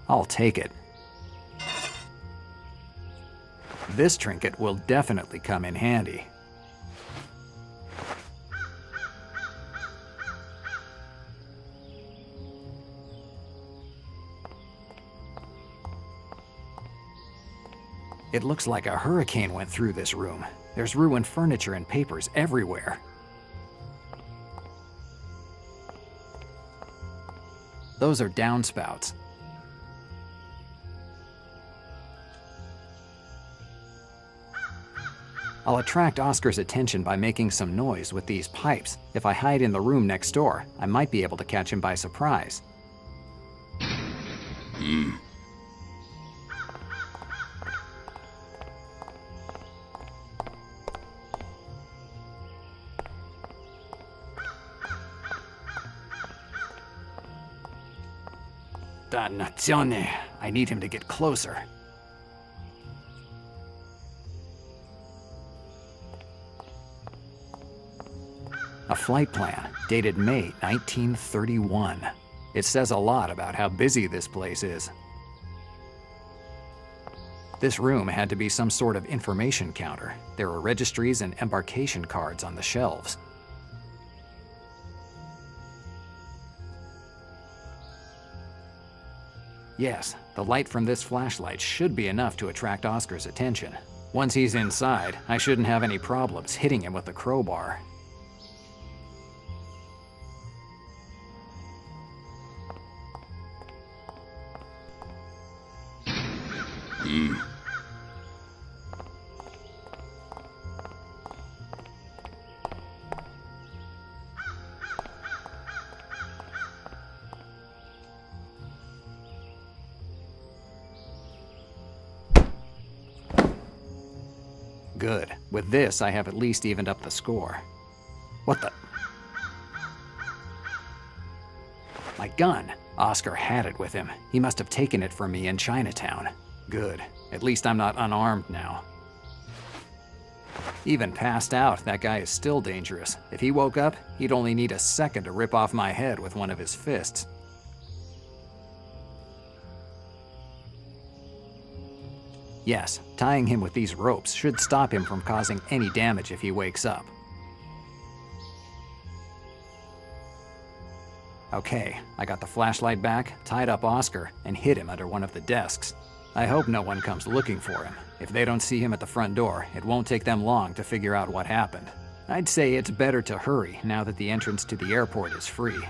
I'll take it. This trinket will definitely come in handy. It looks like a hurricane went through this room. There's ruined furniture and papers everywhere. Those are downspouts. I'll attract Oscar's attention by making some noise with these pipes. If I hide in the room next door, I might be able to catch him by surprise. Dannazione! I need him to get closer. A flight plan, dated May 1931. It says a lot about how busy this place is. This room had to be some sort of information counter. There were registries and embarkation cards on the shelves. Yes, the light from this flashlight should be enough to attract Oscar's attention. Once he's inside, I shouldn't have any problems hitting him with the crowbar. Good. With this, I have at least evened up the score. What the? My gun! Oscar had it with him. He must have taken it from me in Chinatown. Good. At least I'm not unarmed now. Even passed out, that guy is still dangerous. If he woke up, he'd only need a second to rip off my head with one of his fists. Yes, tying him with these ropes should stop him from causing any damage if he wakes up. Okay, I got the flashlight back, tied up Oscar, and hid him under one of the desks. I hope no one comes looking for him. If they don't see him at the front door, it won't take them long to figure out what happened. I'd say it's better to hurry now that the entrance to the airport is free.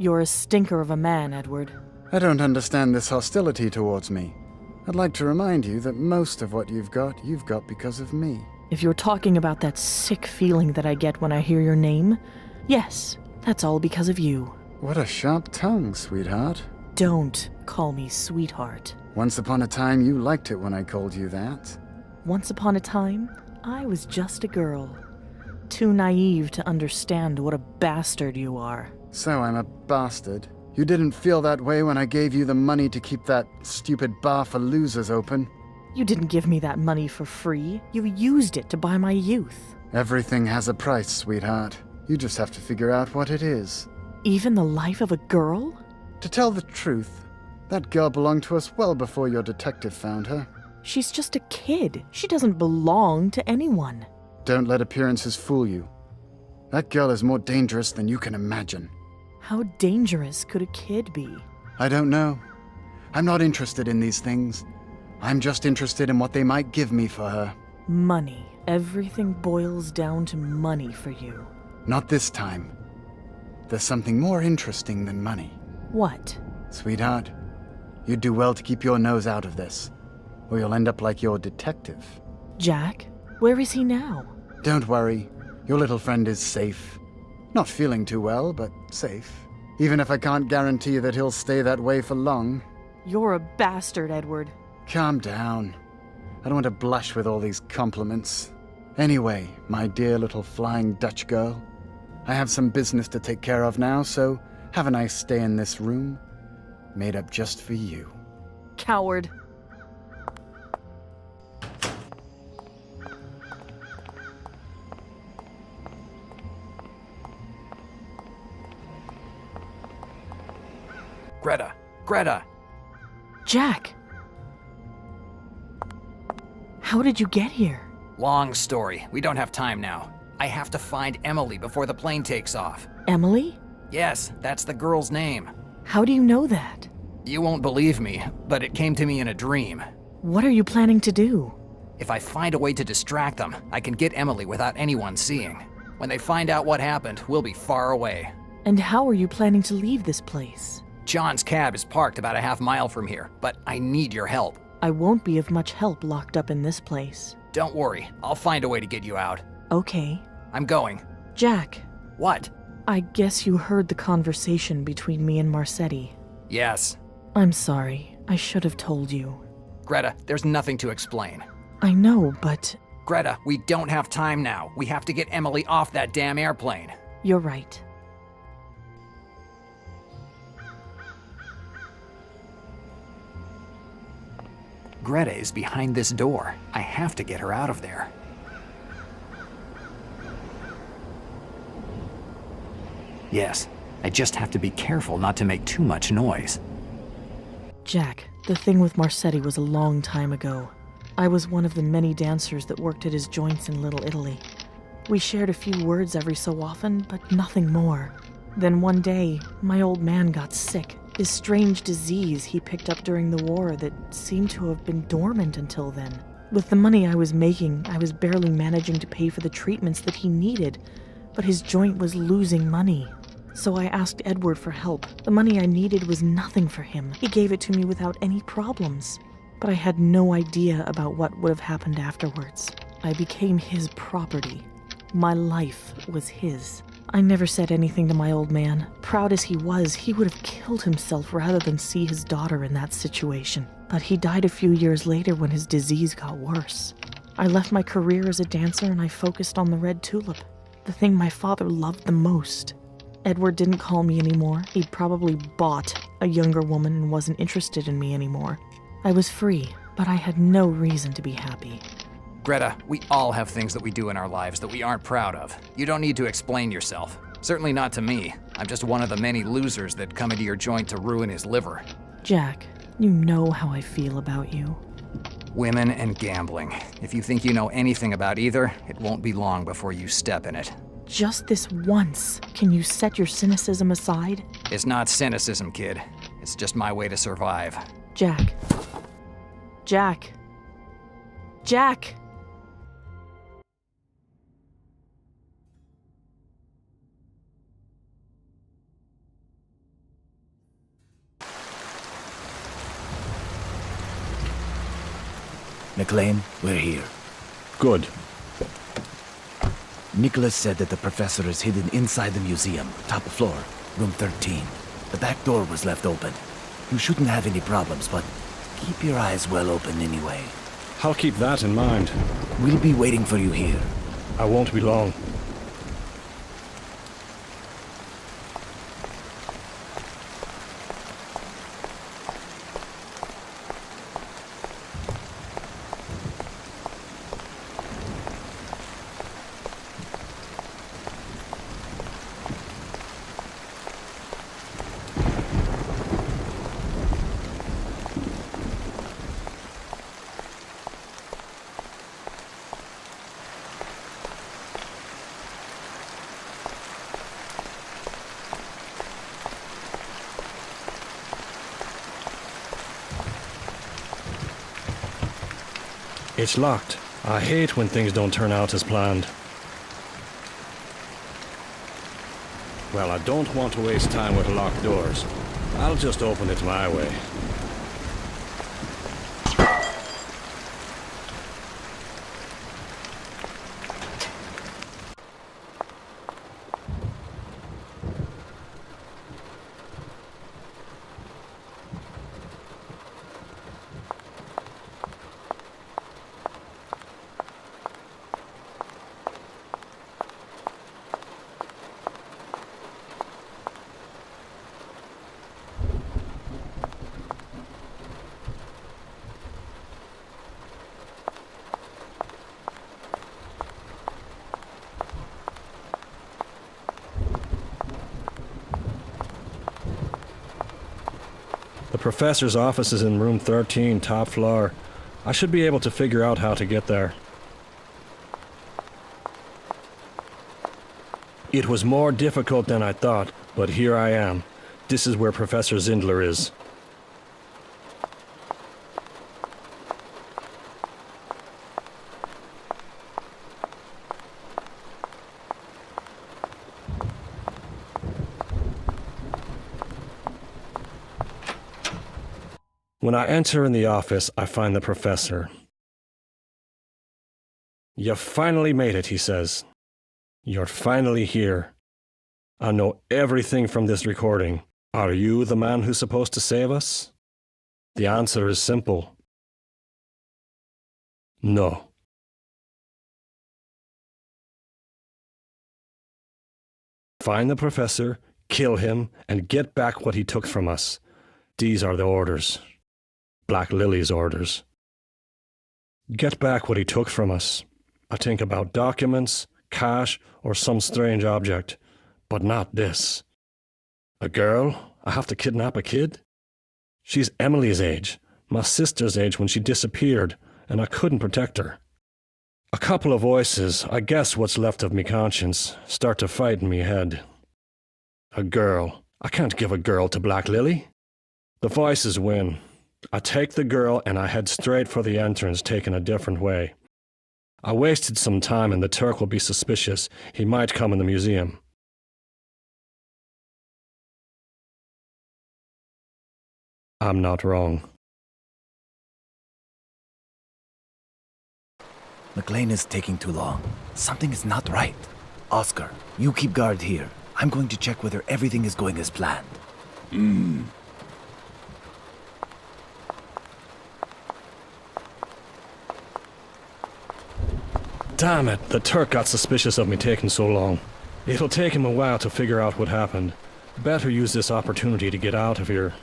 You're a stinker of a man, Edward. I don't understand this hostility towards me. I'd like to remind you that most of what you've got because of me. If you're talking about that sick feeling that I get when I hear your name, yes, that's all because of you. What a sharp tongue, sweetheart. Don't call me sweetheart. Once upon a time, you liked it when I called you that. Once upon a time, I was just a girl. Too naive to understand what a bastard you are. So I'm a bastard. You didn't feel that way when I gave you the money to keep that stupid bar for losers open. You didn't give me that money for free. You used it to buy my youth. Everything has a price, sweetheart. You just have to figure out what it is. Even the life of a girl? To tell the truth, that girl belonged to us well before your detective found her. She's just a kid. She doesn't belong to anyone. Don't let appearances fool you. That girl is more dangerous than you can imagine. How dangerous could a kid be? I don't know. I'm not interested in these things. I'm just interested in what they might give me for her. Money. Everything boils down to money for you. Not this time. There's something more interesting than money. What? Sweetheart, you'd do well to keep your nose out of this, or you'll end up like your detective. Jack? Where is he now? Don't worry. Your little friend is safe. Not feeling too well, but safe. Even if I can't guarantee that he'll stay that way for long, You're a bastard, Edward. Calm down. I don't want to blush with all these compliments. Anyway, my dear little Flying Dutch girl, I have some business to take care of now, so have a nice stay in this room, made up just for you. Coward. Greta! Greta! Jack! How did you get here? Long story. We don't have time now. I have to find Emily before the plane takes off. Emily? Yes, that's the girl's name. How do you know that? You won't believe me, but it came to me in a dream. What are you planning to do? If I find a way to distract them, I can get Emily without anyone seeing. When they find out what happened, we'll be far away. And how are you planning to leave this place? John's cab is parked about a half-mile from here, but I need your help. I won't be of much help locked up in this place. Don't worry, I'll find a way to get you out. Okay. I'm going. Jack, What? I guess you heard the conversation between me and Marcetti. Yes. I'm sorry. I should have told you. Greta, there's nothing to explain. I know, but Greta, we don't have time now. We have to get Emily off that damn airplane. you're right. Greta is behind this door. I have to get her out of there. Yes, I just have to be careful not to make too much noise. Jack, the thing with Marcetti was a long time ago. I was one of the many dancers that worked at his joints in Little Italy. We shared a few words every so often, but nothing more. Then one day, my old man got sick. His strange disease he picked up during the war that seemed to have been dormant until then. With the money I was making, I was barely managing to pay for the treatments that he needed, but his joint was losing money. So I asked Edward for help. The money I needed was nothing for him. He gave it to me without any problems. But I had no idea about what would have happened afterwards. I became his property. My life was his. I never said anything to my old man. Proud as he was, he would have killed himself rather than see his daughter in that situation. But he died a few years later when his disease got worse. I left my career as a dancer and I focused on the red tulip, the thing my father loved the most. Edward didn't call me anymore. He'd probably bought a younger woman and wasn't interested in me anymore. I was free, but I had no reason to be happy. Greta, we all have things that we do in our lives that we aren't proud of. You don't need to explain yourself. Certainly not to me. I'm just one of the many losers that come into your joint to ruin his liver. Jack, you know how I feel about you. Women and gambling. If you think you know anything about either, it won't be long before you step in it. Just this once, can you set your cynicism aside? It's not cynicism, kid. It's just my way to survive. Jack. Jack. Jack! McLean, we're here. Good. Nicholas said that the professor is hidden inside the museum, top floor, room 13. The back door was left open. You shouldn't have any problems, but keep your eyes well open anyway. I'll keep that in mind. We'll be waiting for you here. I won't be long. It's locked. I hate when things don't turn out as planned. Well, I don't want to waste time with locked doors. I'll just open it my way. professor's office is in room 13, top floor. I should be able to figure out how to get there. It was more difficult than I thought, but here I am. This is where Professor Zindler is. When I enter in the office, I find the professor. "You finally made it," he says. "You're finally here. I know everything from this recording. Are you the man who's supposed to save us?" The answer is simple. No. Find the professor, kill him, and get back what he took from us. These are the orders. Black Lily's orders. Get back what he took from us. I think about documents, cash, or some strange object, but not this. A girl? I have to kidnap a kid? She's Emily's age, my sister's age when she disappeared, and I couldn't protect her. A couple of voices, I guess what's left of me conscience, start to fight in me head. A girl. I can't give a girl to Black Lily. The voices win. I take the girl and I head straight for the entrance, taking a different way. I wasted some time and the Turk will be suspicious. He might come in the museum. I'm not wrong. McLean is taking too long. Something is not right. Oscar, you keep guard here. I'm going to check whether everything is going as planned. Damn it, the Turk got suspicious of me taking so long. It'll take him a while to figure out what happened. Better use this opportunity to get out of here.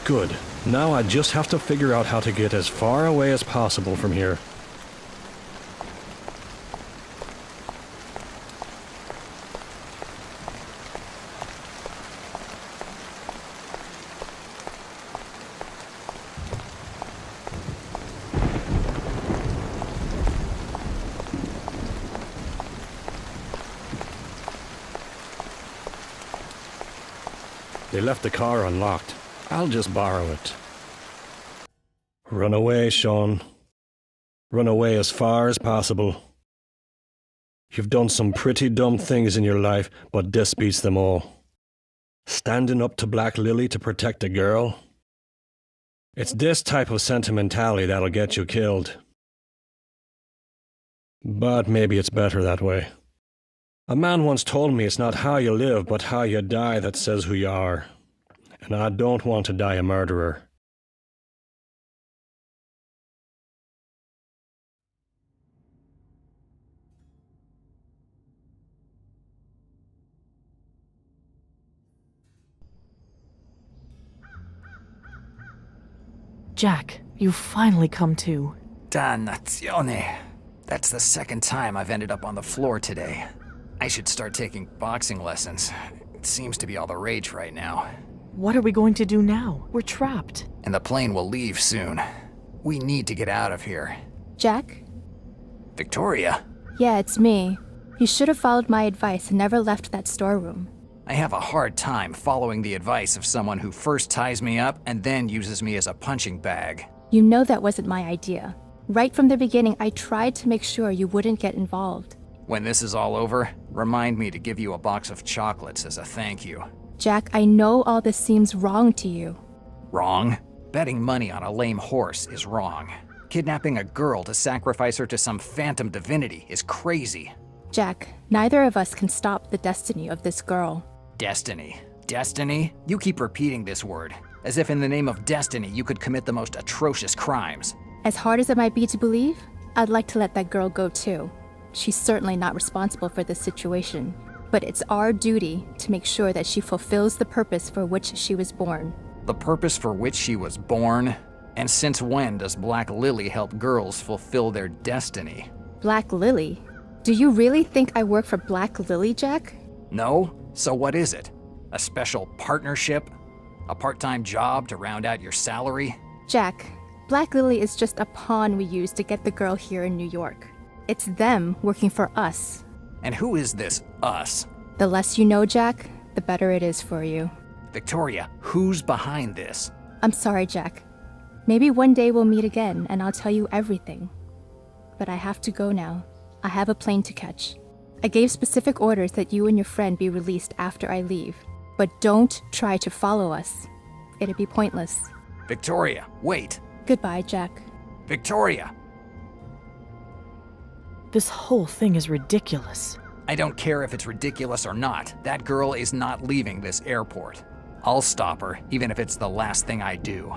Good. Now I just have to figure out how to get as far away as possible from here. They left the car unlocked. I'll just borrow it. Run away, Sean. Run away as far as possible. You've done some pretty dumb things in your life, but this beats them all. Standing up to Black Lily to protect a girl? It's this type of sentimentality that'll get you killed. But maybe it's better that way. A man once told me it's not how you live, but how you die that says who you are. And I don't want to die a murderer. Jack, you've finally come to. Dannazione. That's the second time I've ended up on the floor today. I should start taking boxing lessons. It seems to be all the rage right now. What are we going to do now? We're trapped. And the plane will leave soon. We need to get out of here. Jack? Victoria? Yeah, it's me. You should have followed my advice and never left that storeroom. I have a hard time following the advice of someone who first ties me up and then uses me as a punching bag. You know that wasn't my idea. Right from the beginning, I tried to make sure you wouldn't get involved. When this is all over, remind me to give you a box of chocolates as a thank you. Jack, I know all this seems wrong to you. Wrong? Betting money on a lame horse is wrong. Kidnapping a girl to sacrifice her to some phantom divinity is crazy. Jack, neither of us can stop the destiny of this girl. Destiny. Destiny? You keep repeating this word, as if in the name of destiny you could commit the most atrocious crimes. As hard as it might be to believe, I'd like to let that girl go too. She's certainly not responsible for this situation, but it's our duty to make sure that she fulfills the purpose for which she was born. The purpose for which she was born? And since when does Black Lily help girls fulfill their destiny? Black Lily? Do you really think I work for Black Lily, Jack? No? So what is it? A special partnership? A part-time job to round out your salary? Jack, Black Lily is just a pawn we use to get the girl here in New York. It's them working for us. And who is this us? The less you know, Jack, the better it is for you. Victoria, who's behind this? I'm sorry, Jack. Maybe one day we'll meet again and I'll tell you everything. But I have to go now. I have a plane to catch. I gave specific orders that you and your friend be released after I leave. But don't try to follow us. It'd be pointless. Victoria, wait. Goodbye, Jack. Victoria! This whole thing is ridiculous. I don't care if it's ridiculous or not. That girl is not leaving this airport. I'll stop her, even if it's the last thing I do.